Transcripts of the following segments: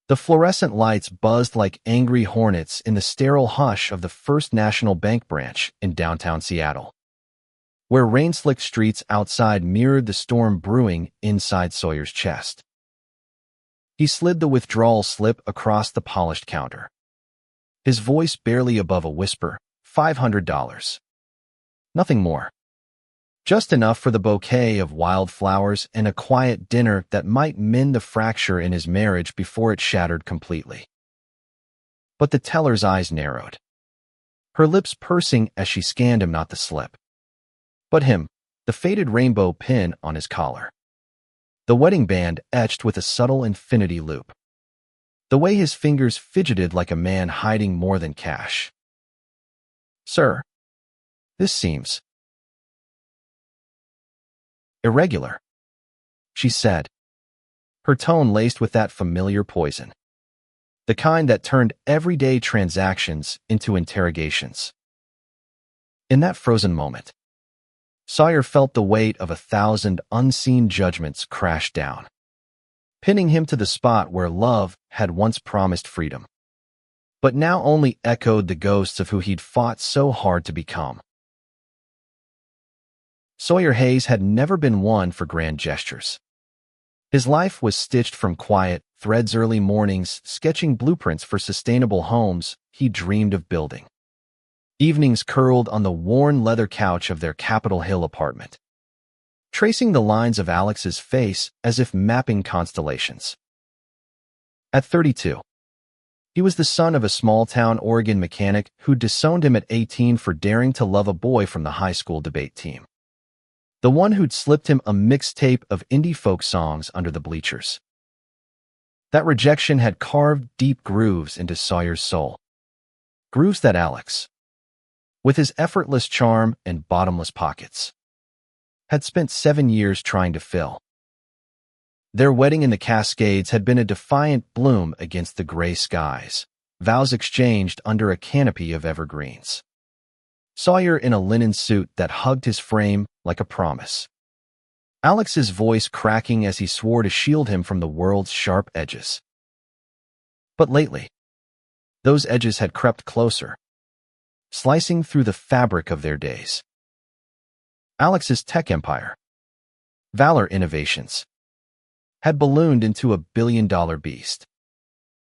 The fluorescent lights buzzed like angry hornets in the sterile hush of the First National Bank branch in downtown Seattle, where rain-slicked streets outside mirrored the storm brewing inside Sawyer's chest. He slid the withdrawal slip across the polished counter, his voice barely above a whisper. $500. Nothing more. Just enough for the bouquet of wildflowers and a quiet dinner that might mend the fracture in his marriage before it shattered completely. But the teller's eyes narrowed, her lips pursing as she scanned him, not the slip, but him, the faded rainbow pin on his collar, the wedding band etched with a subtle infinity loop, the way his fingers fidgeted like a man hiding more than cash. Sir, this seems irregular, she said, her tone laced with that familiar poison, the kind that turned everyday transactions into interrogations. In that frozen moment, Sawyer felt the weight of 1,000 unseen judgments crash down, pinning him to the spot where love had once promised freedom, but now only echoed the ghosts of who he'd fought so hard to become. Sawyer Hayes had never been one for grand gestures. His life was stitched from quiet threads, early mornings sketching blueprints for sustainable homes he dreamed of building, evenings curled on the worn leather couch of their Capitol Hill apartment, tracing the lines of Alex's face as if mapping constellations. At 32, he was the son of a small-town Oregon mechanic who disowned him at 18 for daring to love a boy from the high school debate team, the one who'd slipped him a mixtape of indie folk songs under the bleachers. That rejection had carved deep grooves into Sawyer's soul, grooves that Alex, with his effortless charm and bottomless pockets, had spent 7 years trying to fill. Their wedding in the Cascades had been a defiant bloom against the gray skies, vows exchanged under a canopy of evergreens. Sawyer in a linen suit that hugged his frame like a promise, Alex's voice cracking as he swore to shield him from the world's sharp edges. But lately, those edges had crept closer, slicing through the fabric of their days. Alex's tech empire, Valor Innovations, had ballooned into a billion-dollar beast,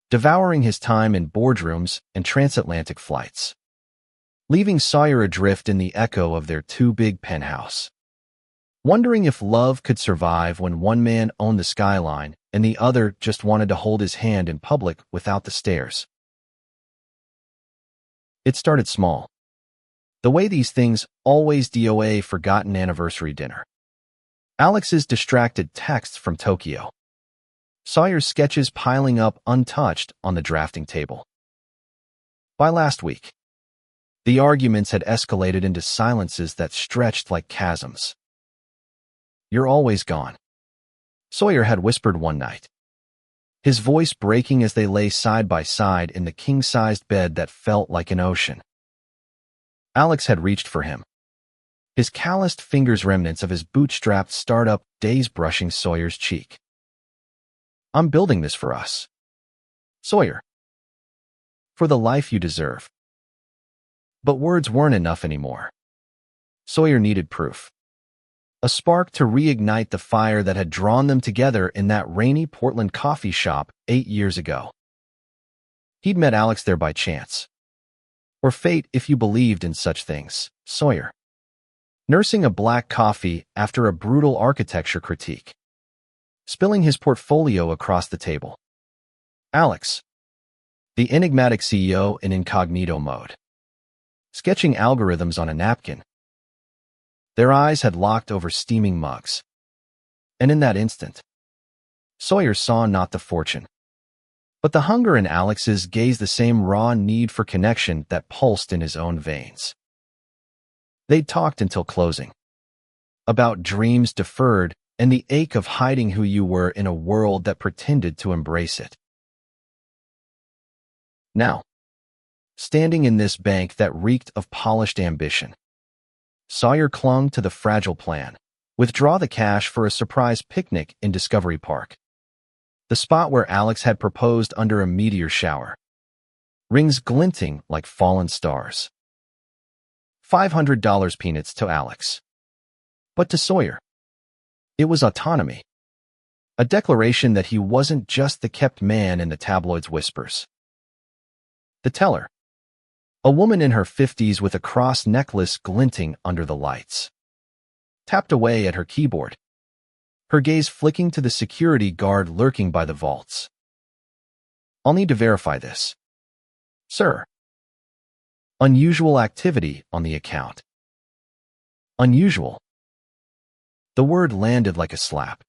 devouring his time in boardrooms and transatlantic flights, leaving Sawyer adrift in the echo of their too-big penthouse, wondering if love could survive when one man owned the skyline and the other just wanted to hold his hand in public without the stares. It started small, the way these things always do: a forgotten anniversary dinner, Alex's distracted texts from Tokyo, Sawyer's sketches piling up untouched on the drafting table. By last week, the arguments had escalated into silences that stretched like chasms. "You're always gone," Sawyer had whispered one night, his voice breaking as they lay side by side in the king-sized bed that felt like an ocean. Alex had reached for him, his calloused fingers remnants of his bootstrapped startup days brushing Sawyer's cheek. "I'm building this for us, Sawyer. For the life you deserve." But words weren't enough anymore. Sawyer needed proof. A spark to reignite the fire that had drawn them together in that rainy Portland coffee shop 8 years ago. He'd met Alex there by chance. Or fate, if you believed in such things, Sawyer, nursing a black coffee after a brutal architecture critique, spilling his portfolio across the table. Alex, the enigmatic CEO in incognito mode, sketching algorithms on a napkin. Their eyes had locked over steaming mugs. And in that instant, Sawyer saw not the fortune, but the hunger in Alex's gaze, the same raw need for connection that pulsed in his own veins. They'd talked until closing, about dreams deferred and the ache of hiding who you were in a world that pretended to embrace it. Now, standing in this bank that reeked of polished ambition, Sawyer clung to the fragile plan: withdraw the cash for a surprise picnic in Discovery Park. the spot where Alex had proposed under a meteor shower. Rings glinting like fallen stars. $500 peanuts to Alex. But to Sawyer, it was autonomy. A declaration that he wasn't just the kept man in the tabloids' whispers. The teller. A woman in her 50s with a cross necklace glinting under the lights. Tapped away at her keyboard, her gaze flicking to the security guard lurking by the vaults. I'll need to verify this. Sir. Unusual activity on the account. Unusual. The word landed like a slap.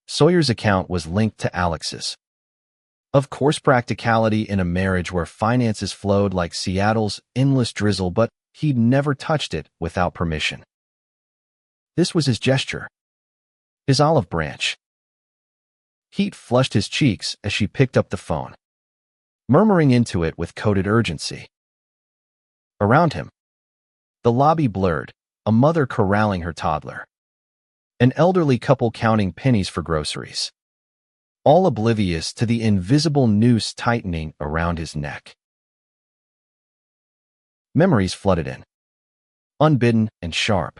Sawyer's account was linked to Alex's. Of course, practicality in a marriage where finances flowed like Seattle's endless drizzle, but he'd never touched it without permission. This was his gesture. His olive branch. Heat flushed his cheeks as she picked up the phone, murmuring into it with coded urgency. Around him, the lobby blurred, a mother corralling her toddler. An elderly couple counting pennies for groceries. All oblivious to the invisible noose tightening around his neck. Memories flooded in, unbidden and sharp.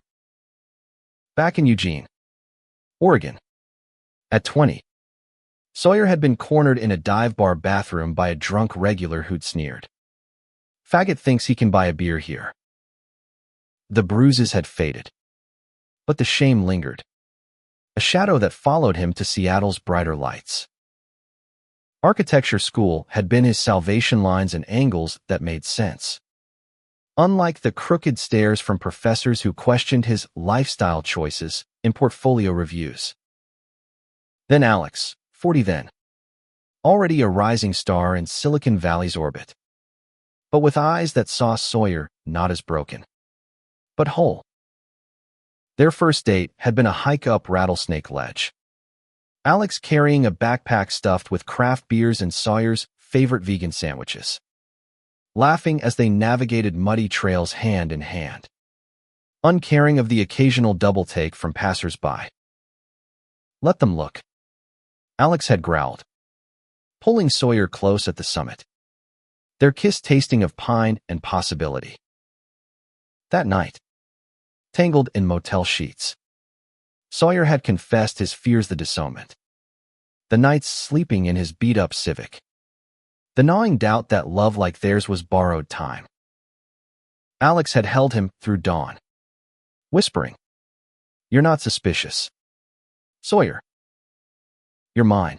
Back in Eugene, Oregon, at 20, Sawyer had been cornered in a dive bar bathroom by a drunk regular who'd sneered. Faggot thinks he can buy a beer here. The bruises had faded, but the shame lingered. A shadow that followed him to Seattle's brighter lights. Architecture school had been his salvation, lines and angles that made sense. Unlike the crooked stares from professors who questioned his lifestyle choices in portfolio reviews. Then Alex, 40 then. Already a rising star in Silicon Valley's orbit. But with eyes that saw Sawyer not as broken, but whole. Their first date had been a hike up Rattlesnake Ledge. Alex carrying a backpack stuffed with craft beers and Sawyer's favorite vegan sandwiches. Laughing as they navigated muddy trails hand in hand. Uncaring of the occasional double take from passers-by. Let them look. Alex had growled, pulling Sawyer close at the summit. Their kiss tasting of pine and possibility. That night, tangled in motel sheets, Sawyer had confessed his fears, the disownment. The nights sleeping in his beat-up Civic. The gnawing doubt that love like theirs was borrowed time. Alex had held him through dawn, whispering, "You're not suspicious. Sawyer. You're mine."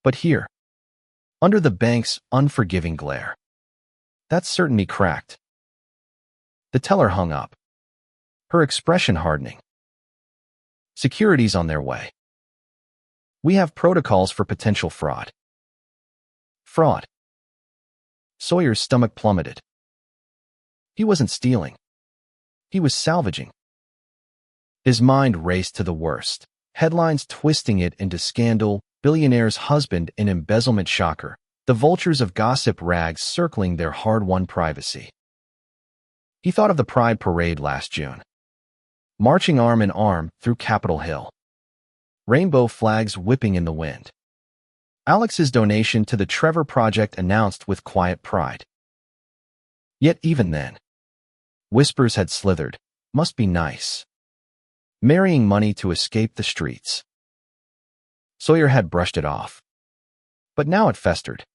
But here, under the bank's unforgiving glare, that certainty cracked. The teller hung up, her expression hardening. Security's on their way. We have protocols for potential fraud. Fraud. Sawyer's stomach plummeted. He wasn't stealing. He was salvaging. His mind raced to the worst, headlines twisting it into scandal, billionaire's husband in embezzlement shocker, the vultures of gossip rags circling their hard-won privacy. He thought of the Pride Parade last June. Marching arm in arm through Capitol Hill. Rainbow flags whipping in the wind. Alex's donation to the Trevor Project announced with quiet pride. Yet even then, whispers had slithered, must be nice. Marrying money to escape the streets. Sawyer had brushed it off. But now it festered.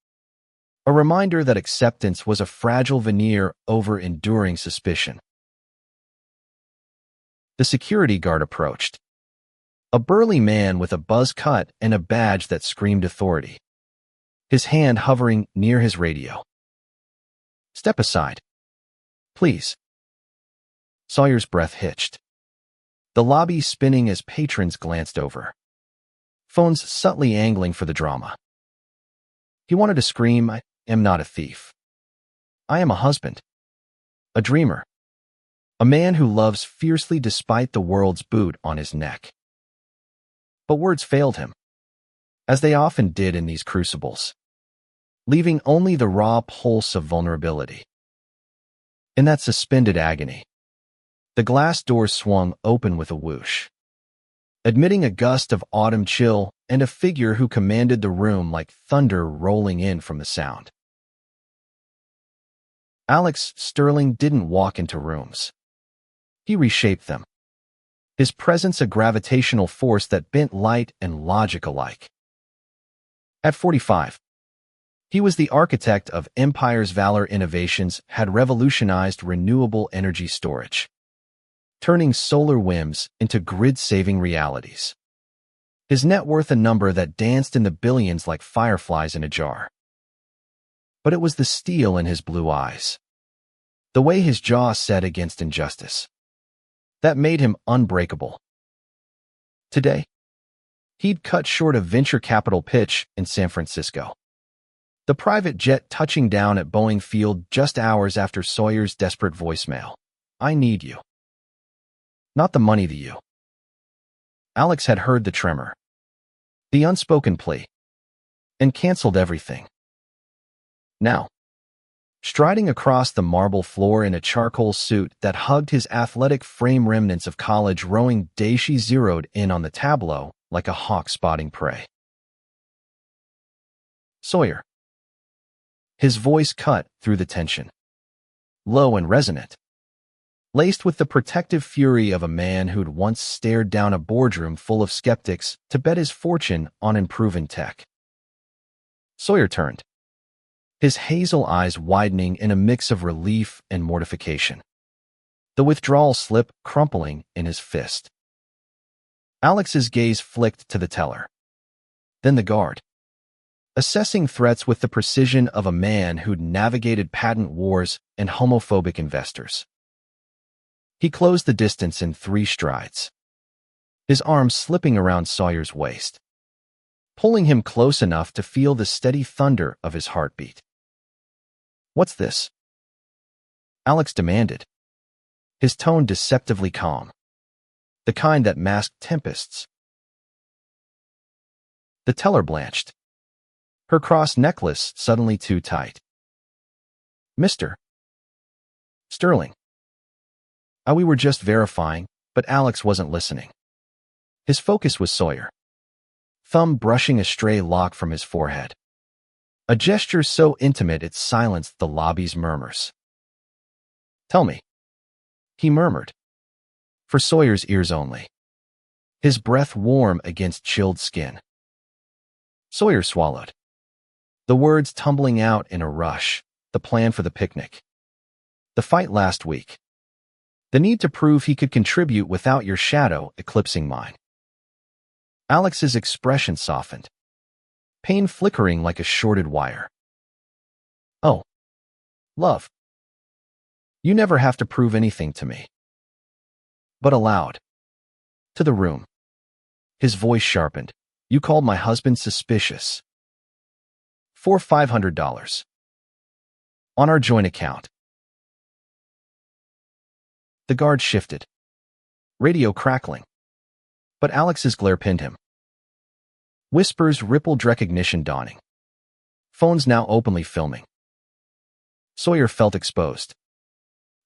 A reminder that acceptance was a fragile veneer over enduring suspicion. The security guard approached. A burly man with a buzz cut and a badge that screamed authority. His hand hovering near his radio. "Step aside. Please." Sawyer's breath hitched. The lobby spinning as patrons glanced over. Phones subtly angling for the drama. He wanted to scream, "I am not a thief. I am a husband. A dreamer. A man who loves fiercely despite the world's boot on his neck." But words failed him, as they often did in these crucibles, leaving only the raw pulse of vulnerability. In that suspended agony, the glass door swung open with a whoosh. admitting a gust of autumn chill and a figure who commanded the room like thunder rolling in from the sound. Alex Sterling didn't walk into rooms. He reshaped them. His presence a gravitational force that bent light and logic alike. At 45, he was the architect of Empire's Valor Innovations had revolutionized renewable energy storage, turning solar whims into grid-saving realities. His net worth a number that danced in the billions like fireflies in a jar. But it was the steel in his blue eyes, the way his jaw set against injustice, that made him unbreakable. Today, he'd cut short a venture capital pitch in San Francisco, the private jet touching down at Boeing Field just hours after Sawyer's desperate voicemail. "I need you." Not the money, the you. Alex had heard the tremor, the unspoken plea, and canceled everything. Now, striding across the marble floor in a charcoal suit that hugged his athletic frame, remnants of college rowing days, she zeroed in on the tableau like a hawk spotting prey. "Sawyer." His voice cut through the tension, low and resonant, laced with the protective fury of a man who'd once stared down a boardroom full of skeptics to bet his fortune on unproven tech. Sawyer turned, his hazel eyes widening in a mix of relief and mortification, the withdrawal slip crumpling in his fist. Alex's gaze flicked to the teller, then the guard, assessing threats with the precision of a man who'd navigated patent wars and homophobic investors. He closed the distance in 3 strides, his arms slipping around Sawyer's waist, pulling him close enough to feel the steady thunder of his heartbeat. "What's this?" Alex demanded, his tone deceptively calm, the kind that masked tempests. The teller blanched, her cross necklace suddenly too tight. "Mr. Sterling." We were just verifying," but Alex wasn't listening. His focus was Sawyer, thumb brushing a stray lock from his forehead, a gesture so intimate it silenced the lobby's murmurs. "Tell me," he murmured, for Sawyer's ears only, his breath warm against chilled skin. Sawyer swallowed, the words tumbling out in a rush, the plan for the picnic, the fight last week, the need to prove he could contribute without your shadow eclipsing mine. Alex's expression softened, pain flickering like a shorted wire. "Oh, love, you never have to prove anything to me." But aloud, to the room, his voice sharpened. "You called my husband suspicious. For $500. On our joint account." The guard shifted, radio crackling, but Alex's glare pinned him. Whispers rippled, recognition dawning. Phones now openly filming. Sawyer felt exposed,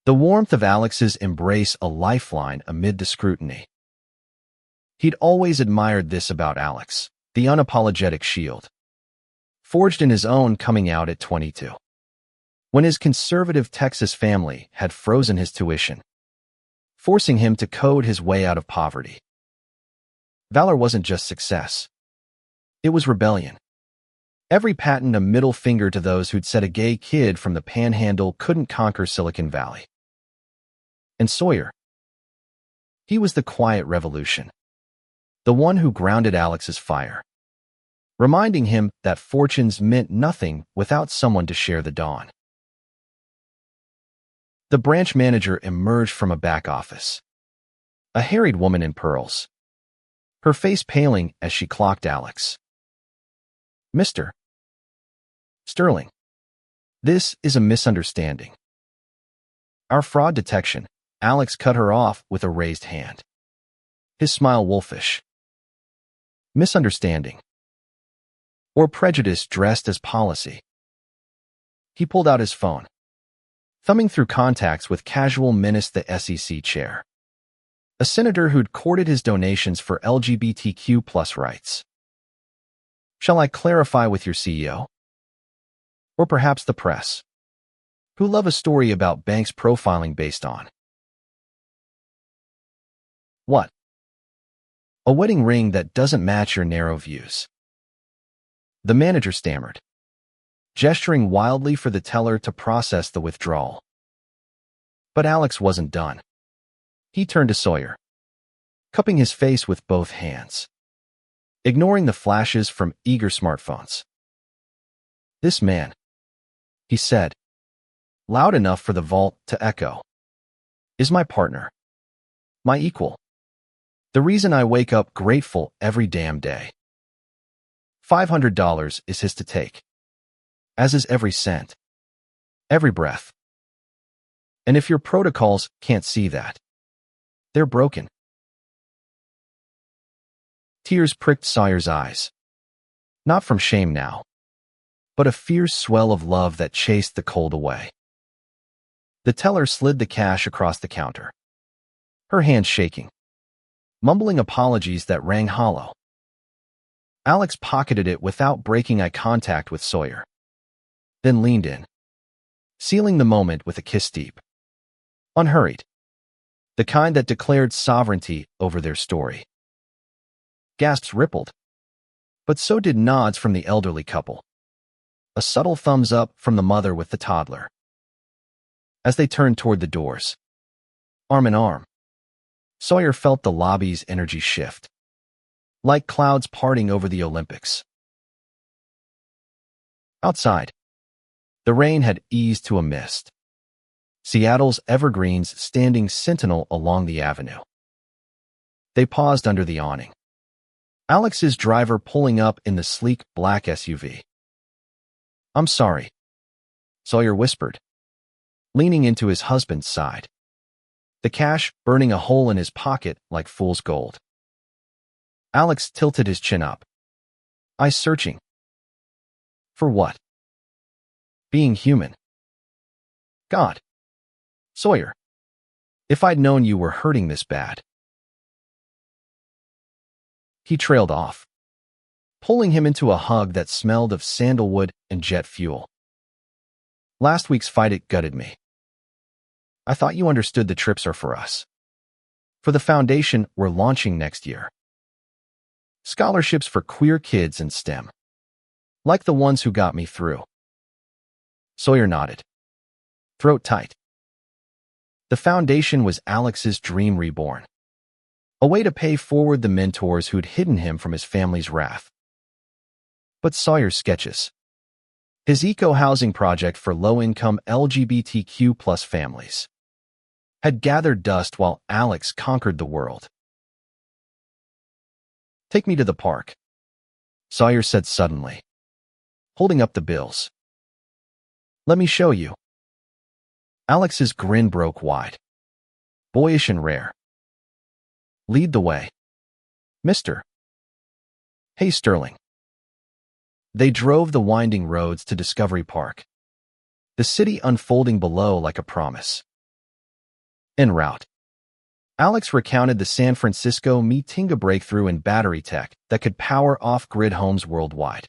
the warmth of Alex's embrace a lifeline amid the scrutiny. He'd always admired this about Alex, the unapologetic shield, forged in his own coming out at 22, when his conservative Texas family had frozen his tuition, forcing him to code his way out of poverty. Valor wasn't just success. It was rebellion. Every patent a middle finger to those who'd said a gay kid from the Panhandle couldn't conquer Silicon Valley. And Sawyer, he was the quiet revolution, the one who grounded Alex's fire, reminding him that fortunes meant nothing without someone to share the dawn. The branch manager emerged from a back office, a harried woman in pearls, her face paling as she clocked Alex. "Mr. Sterling, this is a misunderstanding." "Our fraud detection," Alex cut her off with a raised hand, his smile wolfish. "Misunderstanding. Or prejudice dressed as policy." He pulled out his phone, thumbing through contacts with casual menace. The SEC chair, a senator who'd courted his donations for LGBTQ plus rights. Shall I clarify with your CEO? Or perhaps the press, who love a story about banks profiling based on what? A wedding ring that doesn't match your narrow views. The manager stammered, gesturing wildly for the teller to process the withdrawal. But Alex wasn't done. He turned to Sawyer, cupping his face with both hands, ignoring the flashes from eager smartphones. This man, he said, loud enough for the vault to echo, is my partner, my equal. The reason I wake up grateful every damn day. $500 is his to take, as is every cent, every breath. And if your protocols can't see that, they're broken. Tears pricked Sawyer's eyes, not from shame now, but a fierce swell of love that chased the cold away. The teller slid the cash across the counter, her hand shaking, mumbling apologies that rang hollow. Alex pocketed it without breaking eye contact with Sawyer, then leaned in, sealing the moment with a kiss deep, unhurried, the kind that declared sovereignty over their story. Gasps rippled, but so did nods from the elderly couple, a subtle thumbs up from the mother with the toddler. As they turned toward the doors, arm in arm, Sawyer felt the lobby's energy shift, like clouds parting over the Olympics. Outside, the rain had eased to a mist, Seattle's evergreens standing sentinel along the avenue. They paused under the awning, Alex's driver pulling up in the sleek black SUV. "I'm sorry," Sawyer whispered, leaning into his husband's side, the cash burning a hole in his pocket like fool's gold. Alex tilted his chin up, eyes searching. For what? Being human. God. Sawyer, if I'd known you were hurting this bad. He trailed off, pulling him into a hug that smelled of sandalwood and jet fuel. Last week's fight, it gutted me. I thought you understood the trips are for us. For the foundation we're launching next year. Scholarships for queer kids in STEM. Like the ones who got me through. Sawyer nodded, throat tight. The foundation was Alex's dream reborn. A way to pay forward the mentors who'd hidden him from his family's wrath. But Sawyer's sketches, his eco-housing project for low-income LGBTQ plus families, had gathered dust while Alex conquered the world. Take me to the park, Sawyer said suddenly, holding up the bills. Let me show you. Alex's grin broke wide, boyish and rare. Lead the way, mister. Hey, Sterling. They drove the winding roads to Discovery Park, the city unfolding below like a promise. En route, Alex recounted the San Francisco Meetinga breakthrough in battery tech that could power off-grid homes worldwide.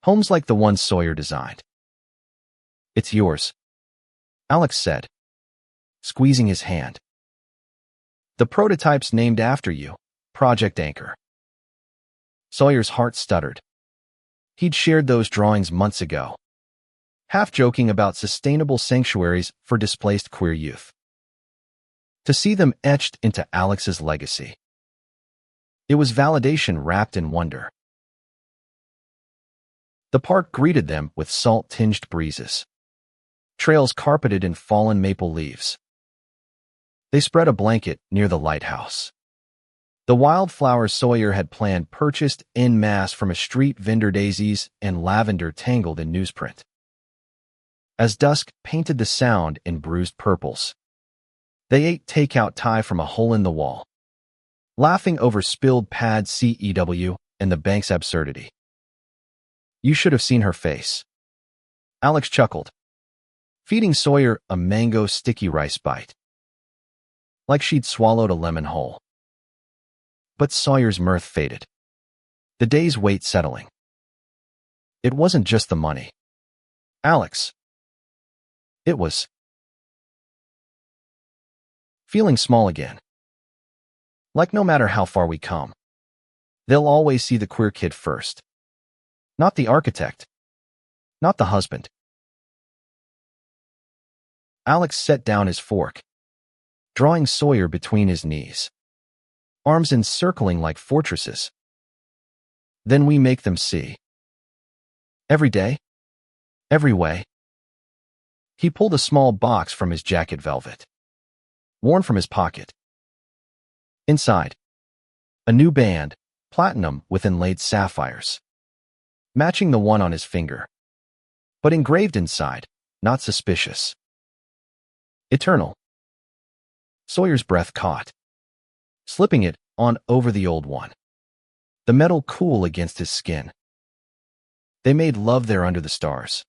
Homes like the ones Sawyer designed. It's yours, Alex said, squeezing his hand. The prototype's named after you, Project Anchor. Sawyer's heart stuttered. He'd shared those drawings months ago, half joking about sustainable sanctuaries for displaced queer youth. To see them etched into Alex's legacy, it was validation wrapped in wonder. The park greeted them with salt-tinged breezes, trails carpeted in fallen maple leaves. They spread a blanket near the lighthouse. The wildflowers Sawyer had planned purchased en masse from a street vendor, daisies and lavender tangled in newsprint. As dusk painted the sound in bruised purples, they ate takeout Thai from a hole in the wall, laughing over spilled pad CEW and the bank's absurdity. You should have seen her face. Alex chuckled, feeding Sawyer a mango sticky rice bite. like she'd swallowed a lemon whole. But Sawyer's mirth faded. The day's weight settling. It wasn't just the money. Alex. It was feeling small again. Like no matter how far we come, they'll always see the queer kid first. Not the architect. Not the husband. Alex set down his fork, drawing Sawyer between his knees, arms encircling like fortresses. Then we make them see. Every day? Every way? He pulled a small box from his jacket velvet, worn from his pocket. Inside, a new band, platinum with inlaid sapphires, matching the one on his finger, but engraved inside, not suspicious. Eternal. Sawyer's breath caught, slipping it on over the old one, the metal cool against his skin. They made love there under the stars,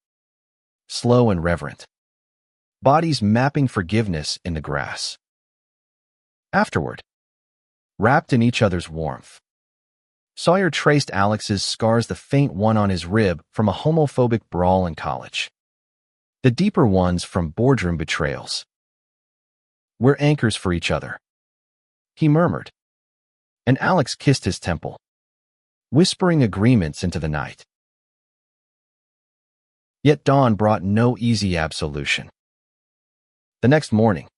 slow and reverent, bodies mapping forgiveness in the grass. Afterward, wrapped in each other's warmth, Sawyer traced Alex's scars, the faint one on his rib from a homophobic brawl in college, the deeper ones from boardroom betrayals. We're anchors for each other, he murmured, and Alex kissed his temple, whispering agreements into the night. Yet dawn brought no easy absolution. The next morning,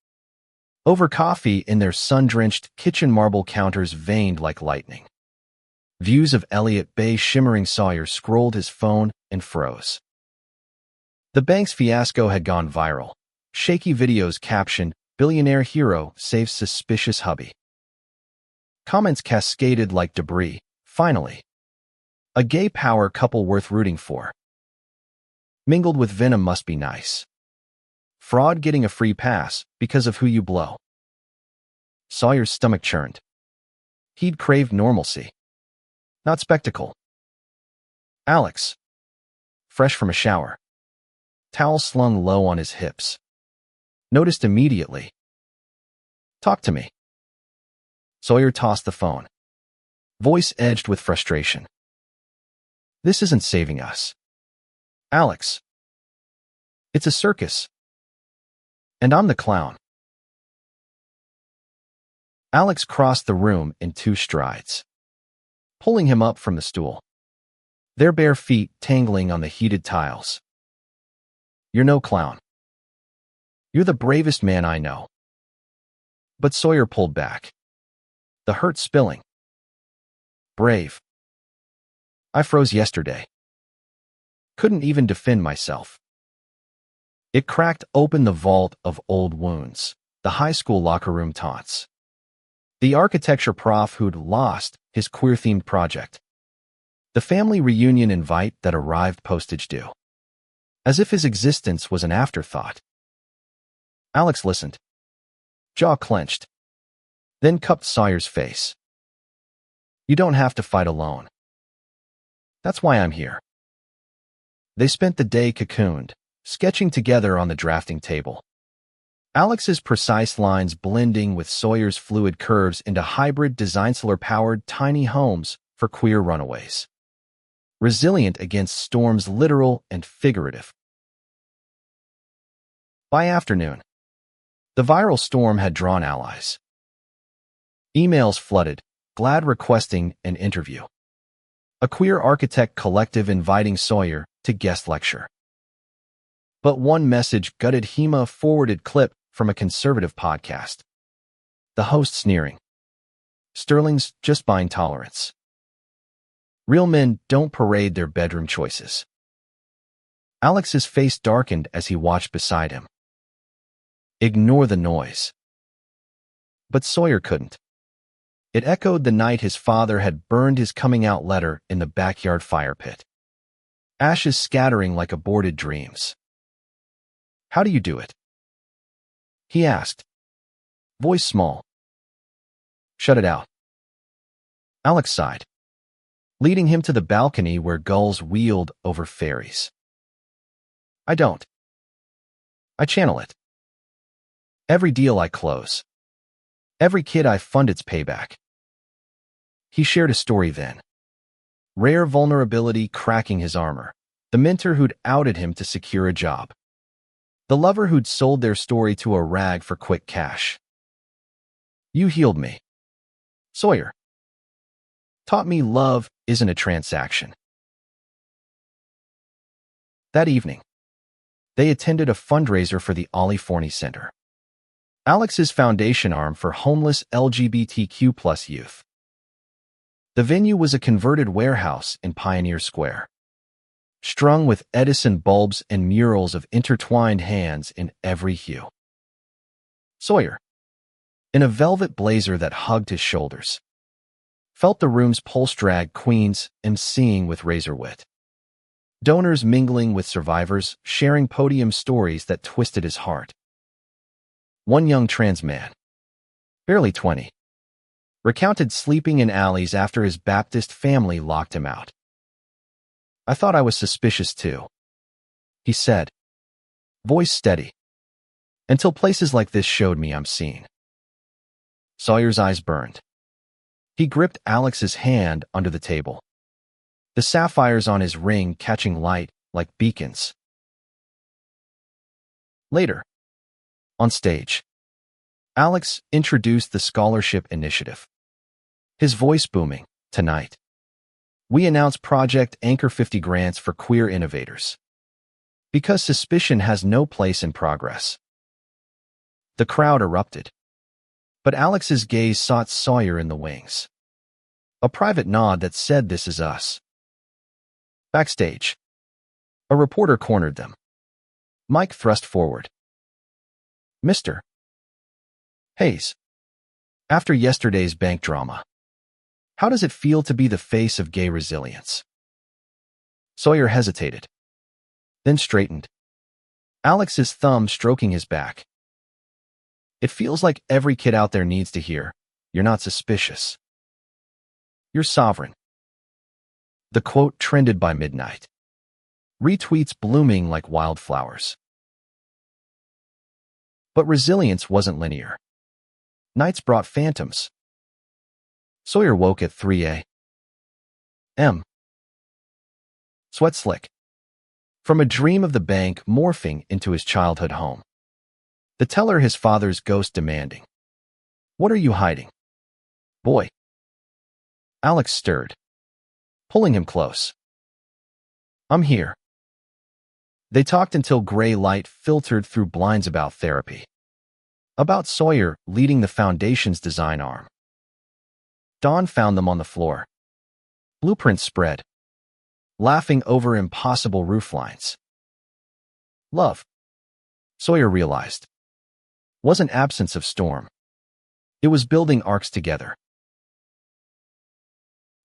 over coffee in their sun-drenched kitchen, marble counters veined like lightning. Views of Elliott Bay shimmering. Sawyer scrolled his phone and froze. The bank's fiasco had gone viral. Shaky videos captioned, "Billionaire hero saves suspicious hubby." Comments cascaded like debris. Finally, a gay power couple worth rooting for. Mingled with venom must be nice. Fraud getting a free pass because of who you blow. Sawyer's stomach churned. He'd craved normalcy, not spectacle. Alex, fresh from a shower, towel slung low on his hips, noticed immediately. Talk to me. Sawyer tossed the phone, voice edged with frustration. This isn't saving us. Alex. It's a circus. And I'm the clown. Alex crossed the room in 2 strides, pulling him up from the stool, their bare feet tangling on the heated tiles. You're no clown. You're the bravest man I know. But Sawyer pulled back, the hurt spilling. Brave. I froze yesterday. Couldn't even defend myself. It cracked open the vault of old wounds, the high school locker room taunts, the architecture prof who'd lost his queer-themed project, the family reunion invite that arrived postage due, as if his existence was an afterthought. Alex listened, jaw clenched, then cupped Sawyer's face. You don't have to fight alone. That's why I'm here. They spent the day cocooned, sketching together on the drafting table. Alex's precise lines blending with Sawyer's fluid curves into hybrid design solar-powered tiny homes for queer runaways, resilient against storms literal and figurative. By afternoon, the viral storm had drawn allies. Emails flooded, GLAAD requesting an interview. A queer architect collective inviting Sawyer to guest lecture. But one message gutted HEMA forwarded clip from a conservative podcast. The host sneering. Sterling's just buying tolerance. Real men don't parade their bedroom choices. Alex's face darkened as he watched beside him. Ignore the noise. But Sawyer couldn't. It echoed the night his father had burned his coming out letter in the backyard fire pit. Ashes scattering like aborted dreams. How do you do it? He asked, voice small. Shut it out. Alex sighed, leading him to the balcony where gulls wheeled over ferries. I don't. I channel it. Every deal I close. Every kid I funded's payback. He shared a story then. Rare vulnerability cracking his armor. The mentor who'd outed him to secure a job. The lover who'd sold their story to a rag for quick cash. You healed me. Sawyer. Taught me love isn't a transaction. That evening, they attended a fundraiser for the Ollie Forney Center, Alex's foundation arm for homeless LGBTQ+ youth. The venue was a converted warehouse in Pioneer Square, strung with Edison bulbs and murals of intertwined hands in every hue. Sawyer, in a velvet blazer that hugged his shoulders, felt the room's pulse drag queens emceeing with razor wit. Donors mingling with survivors, sharing podium stories that twisted his heart. One young trans man, barely 20, recounted sleeping in alleys after his Baptist family locked him out. I thought I was suspicious too, he said, voice steady, until places like this showed me I'm seen. Sawyer's eyes burned. He gripped Alex's hand under the table, the sapphires on his ring catching light like beacons. Later, on stage, Alex introduced the scholarship initiative. His voice booming, tonight, we announce Project Anchor 50 grants for queer innovators. Because suspicion has no place in progress. The crowd erupted. But Alex's gaze sought Sawyer in the wings. A private nod that said, "This is us." Backstage, a reporter cornered them. Mike thrust forward. Mr. Hayes, after yesterday's bank drama, how does it feel to be the face of gay resilience? Sawyer hesitated, then straightened, Alex's thumb stroking his back. It feels like every kid out there needs to hear, you're not suspicious. You're sovereign. The quote trended by midnight. Retweets blooming like wildflowers. But resilience wasn't linear. Nights brought phantoms. Sawyer woke at 3 a.m. Sweat slick. From a dream of the bank morphing into his childhood home. The teller his father's ghost demanding. What are you hiding, boy? Alex stirred, pulling him close. I'm here. They talked until gray light filtered through blinds about therapy. About Sawyer leading the foundation's design arm. Dawn found them on the floor. Blueprints spread, laughing over impossible rooflines. Love, Sawyer realized, wasn't absence of storm. It was building arcs together.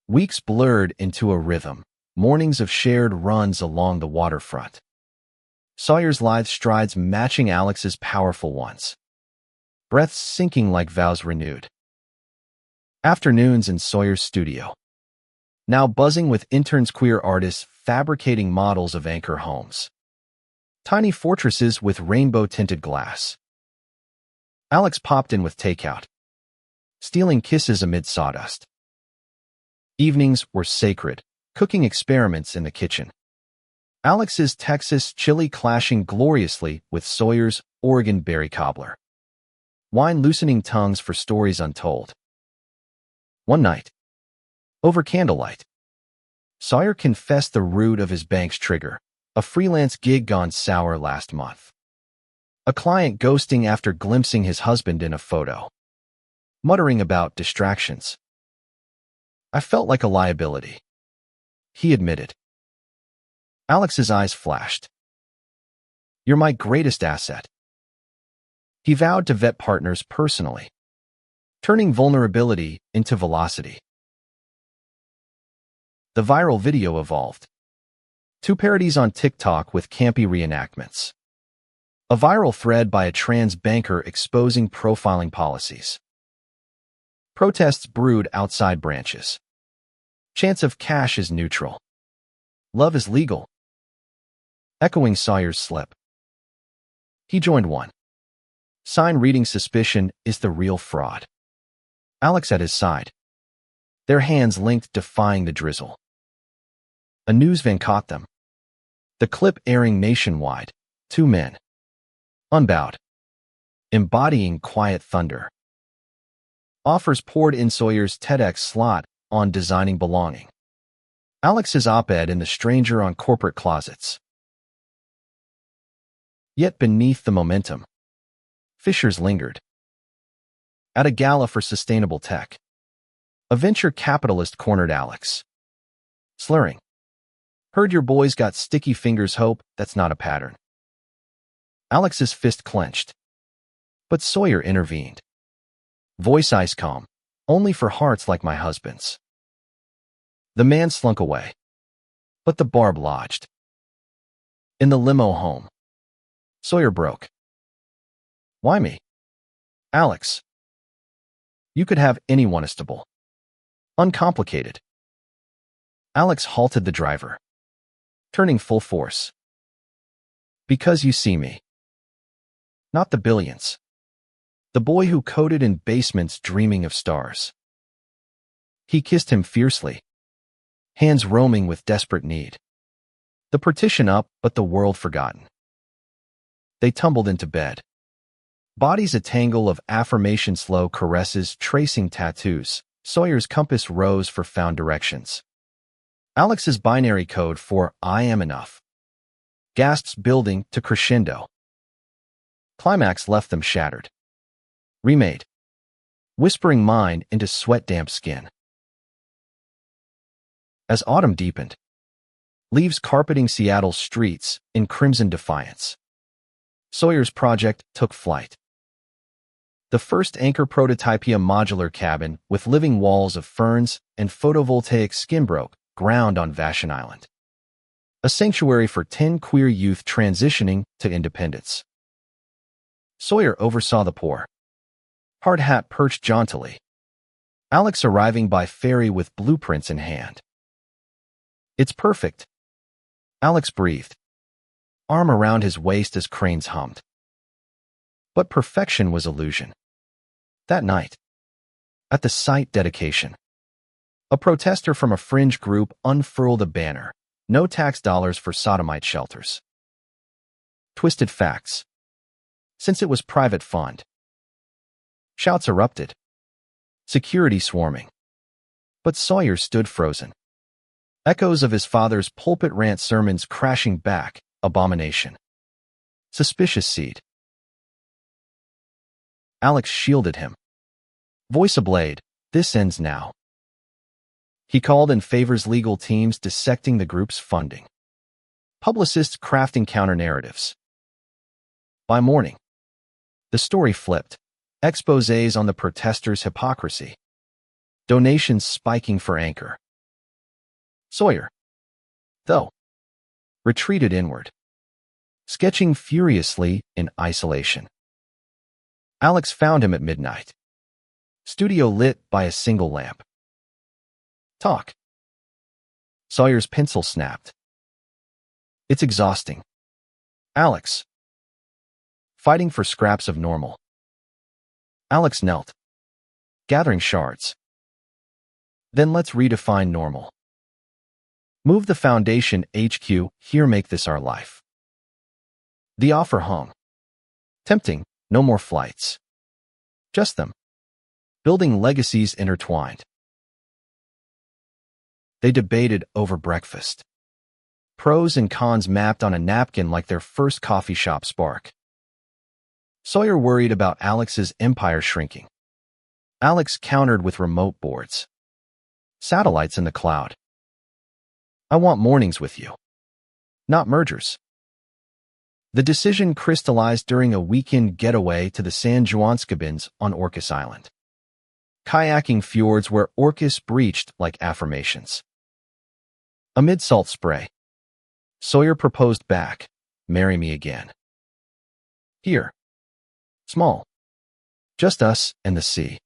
Weeks blurred into a rhythm, mornings of shared runs along the waterfront. Sawyer's lithe strides matching Alex's powerful ones. Breaths sinking like vows renewed. Afternoons in Sawyer's studio, now buzzing with interns, queer artists fabricating models of anchor homes. Tiny fortresses with rainbow-tinted glass. Alex popped in with takeout, stealing kisses amid sawdust. Evenings were sacred, cooking experiments in the kitchen. Alex's Texas chili clashing gloriously with Sawyer's Oregon berry cobbler. Wine loosening tongues for stories untold. One night, over candlelight, Sawyer confessed the root of his bank's trigger, a freelance gig gone sour last month. A client ghosting after glimpsing his husband in a photo. Muttering about distractions. I felt like a liability, he admitted. Alex's eyes flashed. You're my greatest asset. He vowed to vet partners personally, turning vulnerability into velocity. The viral video evolved. 2 parodies on TikTok with campy reenactments. A viral thread by a trans banker exposing profiling policies. Protests brewed outside branches. Chance of cash is neutral. Love is legal. Echoing Sawyer's slip. He joined one. Sign reading suspicion is the real fraud. Alex at his side, their hands linked, defying the drizzle. A news van caught them, the clip airing nationwide. Two men, unbowed, embodying quiet thunder. Offers poured in Sawyer's TEDx slot on designing belonging. Alex's op-ed in The Stranger on corporate closets. Yet beneath the momentum, fissures lingered. At a gala for sustainable tech, a venture capitalist cornered Alex, slurring, "Heard your boys got sticky fingers, hope that's not a pattern." Alex's fist clenched, but Sawyer intervened. Voice ice calm, "Only for hearts like my husband's." The man slunk away, but the barb lodged. In the limo home, Sawyer broke. "Why me? Alex. You could have any one-istable. Uncomplicated." Alex halted the driver, turning full force. "Because you see me. Not the billions. The boy who coded in basements dreaming of stars." He kissed him fiercely, hands roaming with desperate need. The partition up, but the world forgotten. They tumbled into bed. Bodies a tangle of affirmation, slow caresses, tracing tattoos. Sawyer's compass rose for found directions. Alex's binary code for "I am enough." Gasps building to crescendo. Climax left them shattered. Remade. Whispering mind into sweat-damp skin. As autumn deepened, leaves carpeting Seattle's streets in crimson defiance, Sawyer's project took flight. The first anchor prototype, a modular cabin with living walls of ferns and photovoltaic skin, broke ground on Vashon Island, a sanctuary for 10 queer youth transitioning to independence. Sawyer oversaw the pour. Hard hat perched jauntily, Alex arriving by ferry with blueprints in hand. "It's perfect," Alex breathed, arm around his waist as cranes hummed. But perfection was illusion. That night, at the site dedication, a protester from a fringe group unfurled a banner, "No tax dollars for sodomite shelters." Twisted facts. Since it was private fund. Shouts erupted, security swarming. But Sawyer stood frozen. Echoes of his father's pulpit rant sermons crashing back, abomination. Suspicious seed. Alex shielded him. Voice ablade, "This ends now." He called in favors legal teams dissecting the group's funding. Publicists crafting counter-narratives. By morning, the story flipped. Exposés on the protesters' hypocrisy. Donations spiking for anchor. Sawyer, though, retreated inward, sketching furiously in isolation. Alex found him at midnight. Studio lit by a single lamp. "Talk." Sawyer's pencil snapped. "It's exhausting. Alex." Fighting for scraps of normal. Alex knelt, gathering shards. "Then let's redefine normal. Move the foundation HQ here, make this our life." The offer hung. Tempting, no more flights. Just them. Building legacies intertwined. They debated over breakfast. Pros and cons mapped on a napkin like their first coffee shop spark. Sawyer worried about Alex's empire shrinking. Alex countered with remote boards. Satellites in the cloud. "I want mornings with you, not mergers." The decision crystallized during a weekend getaway to the San Juanskabins on Orcas Island. Kayaking fjords where Orcas breached like affirmations. Amid salt spray, Sawyer proposed back, "Marry me again. Here. Small. Just us and the sea."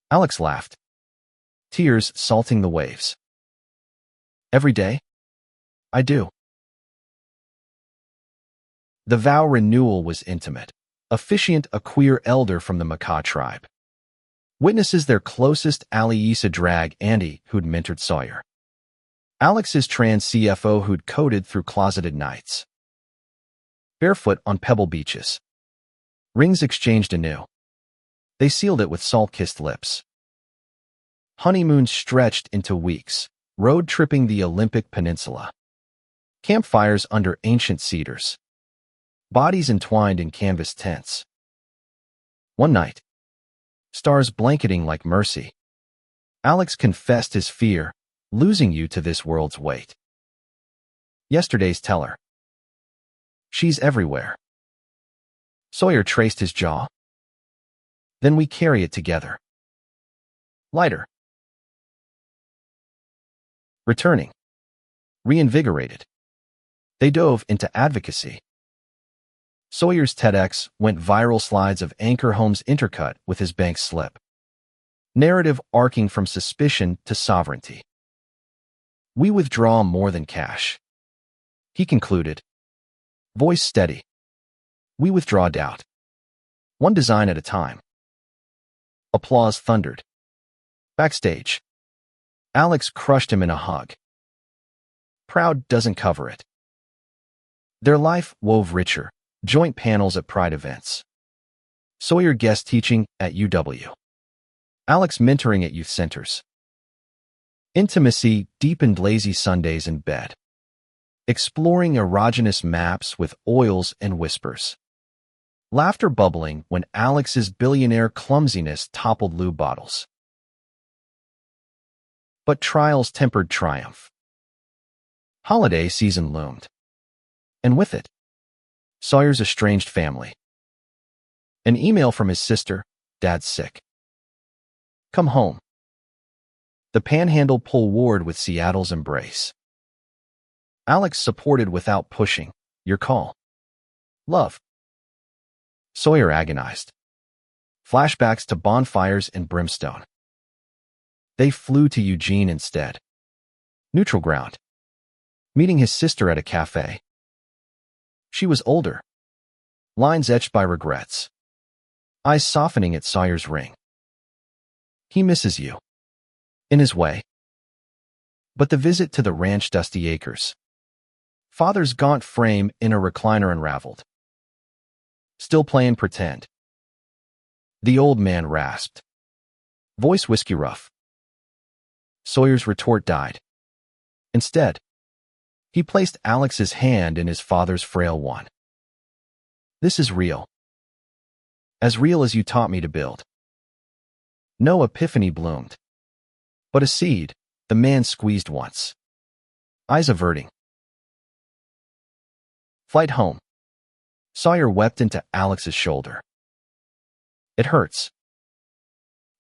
Alex laughed, tears salting the waves. "Every day? I do." The vow renewal was intimate, officiant a queer elder from the Macaw tribe. Witnesses their closest ally drag Andy, who'd mentored Sawyer. Alex's trans CFO who'd coded through closeted nights. Barefoot on pebble beaches. Rings exchanged anew. They sealed it with salt-kissed lips. Honeymoons stretched into weeks, road-tripping the Olympic Peninsula. Campfires under ancient cedars. Bodies entwined in canvas tents. One night, stars blanketing like mercy, Alex confessed his fear, losing you to this world's weight. Yesterday's teller. She's everywhere. Sawyer traced his jaw. Then we carry it together. Lighter. Returning. Reinvigorated. They dove into advocacy. Sawyer's TEDx went viral, slides of Anchor homes intercut with his bank slip. Narrative arcing from suspicion to sovereignty. We withdraw more than cash. He concluded. Voice steady. We withdraw doubt. One design at a time. Applause thundered. Backstage. Alex crushed him in a hug. Proud doesn't cover it. Their life wove richer. Joint panels at Pride events. Sawyer guest teaching at UW. Alex mentoring at youth centers. Intimacy deepened lazy Sundays in bed. Exploring erogenous maps with oils and whispers. Laughter bubbling when Alex's billionaire clumsiness toppled lube bottles. But trials tempered triumph. Holiday season loomed. And with it, Sawyer's estranged family. An email from his sister, Dad's sick. Come home. The Panhandle pull ward with Seattle's embrace. Alex supported without pushing. Your call. Love. Sawyer agonized. Flashbacks to bonfires and brimstone. They flew to Eugene instead. Neutral ground. Meeting his sister at a cafe. She was older. Lines etched by regrets. Eyes softening at Sawyer's ring. He misses you. In his way. But the visit to the ranch dusty acres. Father's gaunt frame in a recliner unraveled. Still playing pretend. The old man rasped. Voice whiskey rough. Sawyer's retort died. Instead, he placed Alex's hand in his father's frail one. This is real. As real as you taught me to build. No epiphany bloomed. But a seed, the man squeezed once. Eyes averting. Flight home. Sawyer wept into Alex's shoulder. It hurts.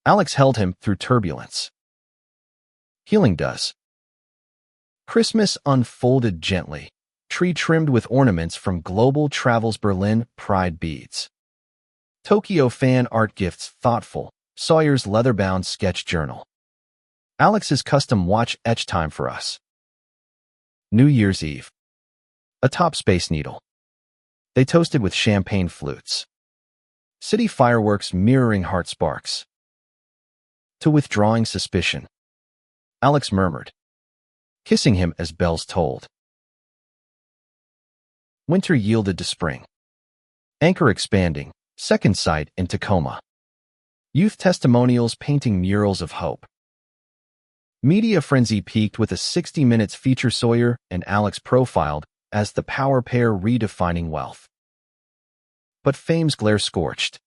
Alex held him through turbulence. Healing does. Christmas unfolded gently, tree trimmed with ornaments from Global Travel's Berlin Pride beads. Tokyo fan art gifts thoughtful, Sawyer's leather-bound sketch journal. Alex's custom watch etch time for us. New Year's Eve. Atop Space Needle. They toasted with champagne flutes. City fireworks mirroring heart sparks. To withdrawing suspicion. Alex murmured, kissing him as bells tolled. Winter yielded to spring. Anchor expanding, second sight in Tacoma. Youth testimonials painting murals of hope. Media frenzy peaked with a 60 Minutes feature Sawyer and Alex profiled as the power pair redefining wealth. But fame's glare scorched.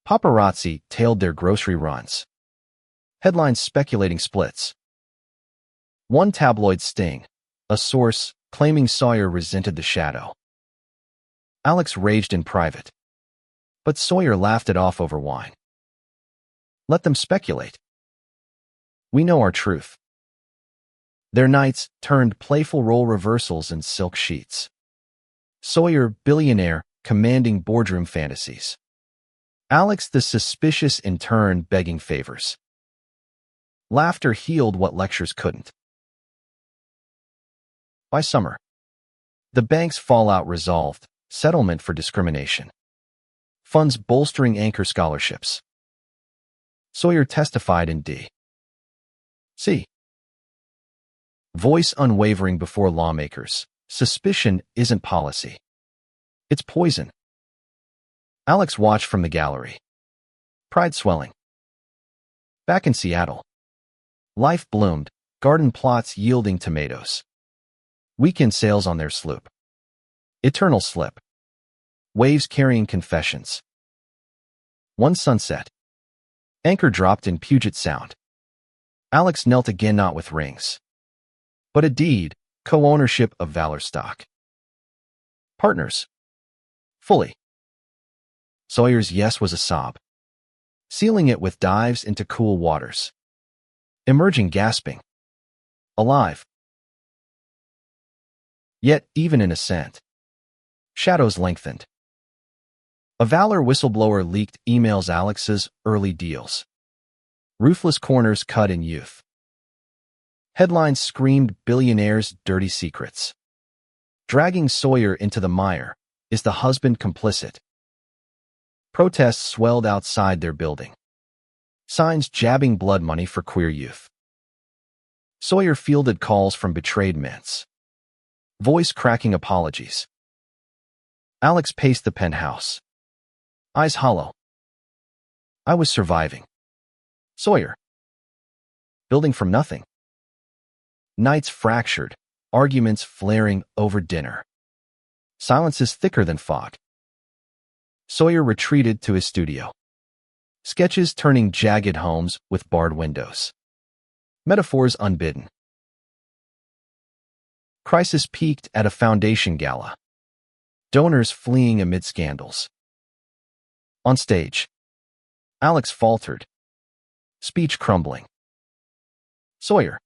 Paparazzi tailed their grocery runs. Headlines speculating splits. One tabloid sting, a source claiming Sawyer resented the shadow. Alex raged in private. But Sawyer laughed it off over wine. Let them speculate. We know our truth. Their nights turned playful role reversals in silk sheets. Sawyer, billionaire, commanding boardroom fantasies. Alex, the suspicious in turn, begging favors. Laughter healed what lectures couldn't. By summer, the bank's fallout resolved, settlement for discrimination. Funds bolstering Anchor scholarships. Sawyer testified in D.C. Voice unwavering before lawmakers. Suspicion isn't policy. It's poison. Alex watched from the gallery. Pride swelling. Back in Seattle. Life bloomed, garden plots yielding tomatoes. Weekend sales on their sloop. Eternal slip. Waves carrying confessions. One sunset. Anchor dropped in Puget Sound. Alex knelt again, not with rings, but a deed, co-ownership of Valor stock. Partners. Fully. Sawyer's yes was a sob, sealing it with dives into cool waters. Emerging gasping. Alive. Yet, even in ascent, shadows lengthened. A Valor whistleblower leaked emails Alex's early deals. Ruthless corners cut in youth. Headlines screamed Billionaire's dirty secrets. Dragging Sawyer into the mire. Is the husband complicit? Protests swelled outside their building. Signs jabbing blood money for queer youth. Sawyer fielded calls from betrayed ments. Voice cracking apologies. Alex paced the penthouse. Eyes hollow. I was surviving. Sawyer. Building from nothing. Nights fractured, arguments flaring over dinner. Silences thicker than fog. Sawyer retreated to his studio. Sketches turning jagged homes with barred windows. Metaphors unbidden. Crisis peaked at a foundation gala. Donors fleeing amid scandals. On stage, Alex faltered. Speech crumbling. Sawyer.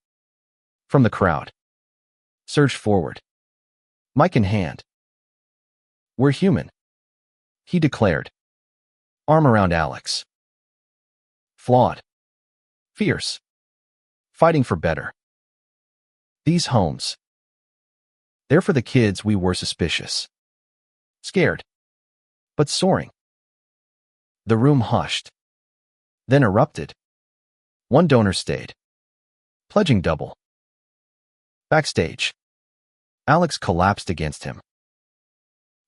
From the crowd. Surged forward. Mic in hand. We're human, he declared. Arm around Alex. Flawed. Fierce. Fighting for better. These homes. They're for the kids we were suspicious. Scared. But soaring. The room hushed. Then erupted. One donor stayed. Pledging double. Backstage. Alex collapsed against him.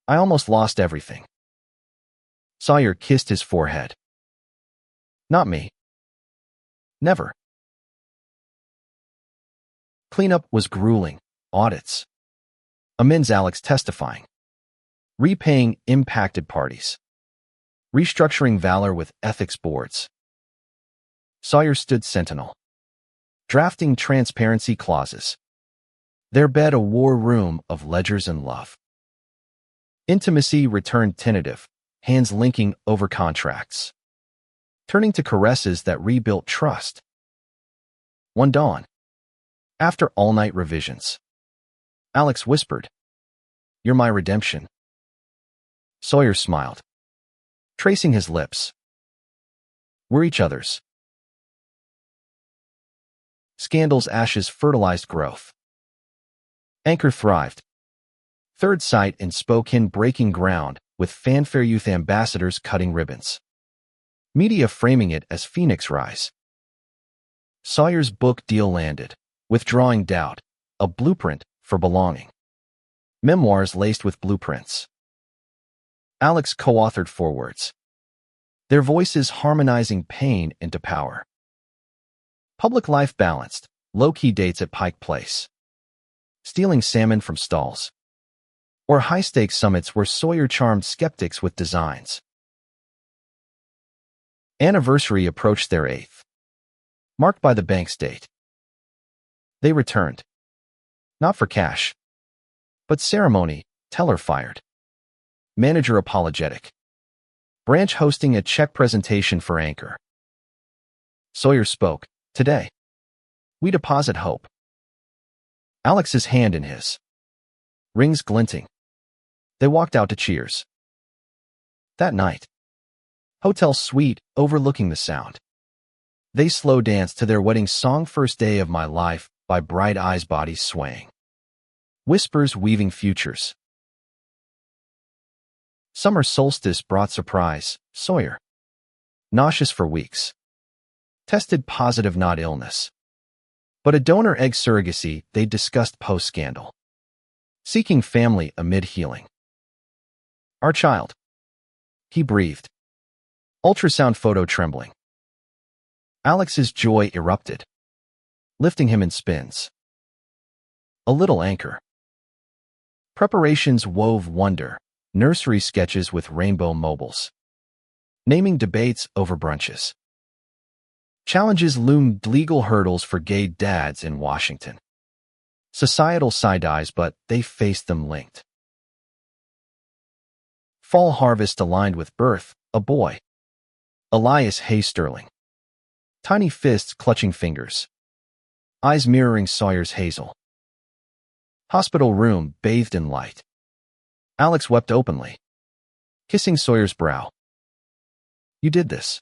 I almost lost everything. Sawyer kissed his forehead. Not me. Never. Cleanup was grueling. Audits. Amends Alex testifying. Repaying impacted parties. Restructuring Valor with ethics boards. Sawyer stood sentinel. Drafting transparency clauses. Their bed a war room of ledgers and love. Intimacy returned tentative, hands linking over contracts. Turning to caresses that rebuilt trust. One dawn. After all-night revisions. Alex whispered, "You're my redemption." Sawyer smiled, tracing his lips. We're each other's. Scandal's ashes fertilized growth. Anchor thrived. Third Sight in Spokane breaking ground, with fanfare youth ambassadors cutting ribbons. Media framing it as Phoenix Rise. Sawyer's book deal landed, Withdrawing Doubt, a blueprint for belonging. Memoirs laced with blueprints. Alex co-authored forewords. Their voices harmonizing pain into power. Public life balanced, low-key dates at Pike Place. Stealing salmon from stalls. Or high-stakes summits where Sawyer charmed skeptics with designs. Anniversary approached their 8th. Marked by the bank's date. They returned. Not for cash. But ceremony, teller fired. Manager apologetic. Branch hosting a check presentation for Anchor. Sawyer spoke. Today, we deposit hope. Alex's hand in his. Rings glinting. They walked out to cheers. That night. Hotel suite overlooking the Sound. They slow danced to their wedding song First Day of My Life by Bright Eyes Bodies Swaying. Whispers weaving futures. Summer solstice brought surprise, Sawyer. Nauseous for weeks. Tested positive, not illness. But a donor egg surrogacy they discussed post-scandal. Seeking family amid healing. Our child. He breathed. Ultrasound photo trembling. Alex's joy erupted, lifting him in spins. A little anchor. Preparations wove wonder, nursery sketches with rainbow mobiles. Naming debates over brunches. Challenges loomed, legal hurdles for gay dads in Washington. Societal side-eyes, but they faced them linked. Fall harvest aligned with birth, a boy. Elias Hay Sterling. Tiny fists clutching fingers. Eyes mirroring Sawyer's hazel. Hospital room bathed in light. Alex wept openly, kissing Sawyer's brow. You did this.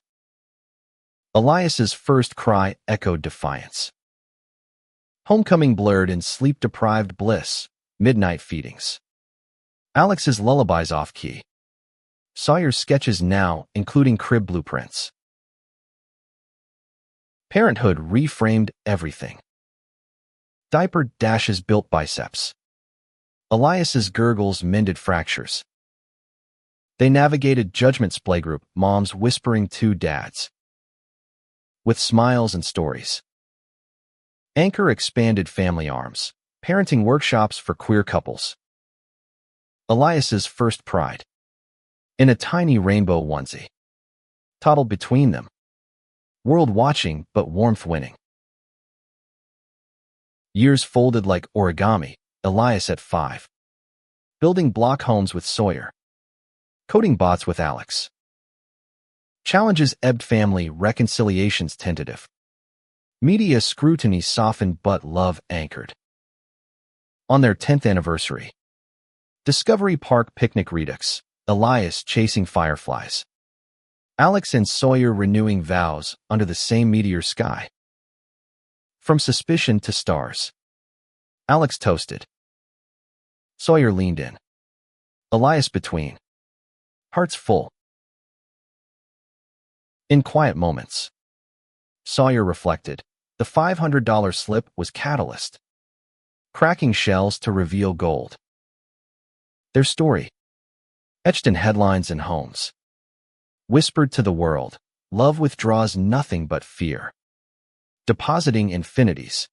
Elias's first cry echoed defiance. Homecoming blurred in sleep-deprived bliss, midnight feedings. Alex's lullabies off-key. Sawyer's sketches now, including crib blueprints. Parenthood reframed everything. Diaper dashes built biceps. Elias's gurgles mended fractures. They navigated judgment's playgroup, moms whispering to dads. With smiles and stories. Anchor expanded family arms, parenting workshops for queer couples. Elias's first pride. In a tiny rainbow onesie. Toddled between them. World watching, but warmth winning. Years folded like origami, Elias at 5. Building block homes with Sawyer. Coding bots with Alex. Challenges ebbed, family reconciliations tentative. Media scrutiny softened, but love anchored. On their 10th anniversary. Discovery Park picnic redux, Elias chasing fireflies. Alex and Sawyer renewing vows under the same meteor sky. From suspicion to stars. Alex toasted. Sawyer leaned in. Elias between. Hearts full. In quiet moments. Sawyer reflected. The $500 slip was catalyst. Cracking shells to reveal gold. Their story. Etched in headlines and homes. Whispered to the world, love withdraws nothing but fear. Depositing infinities.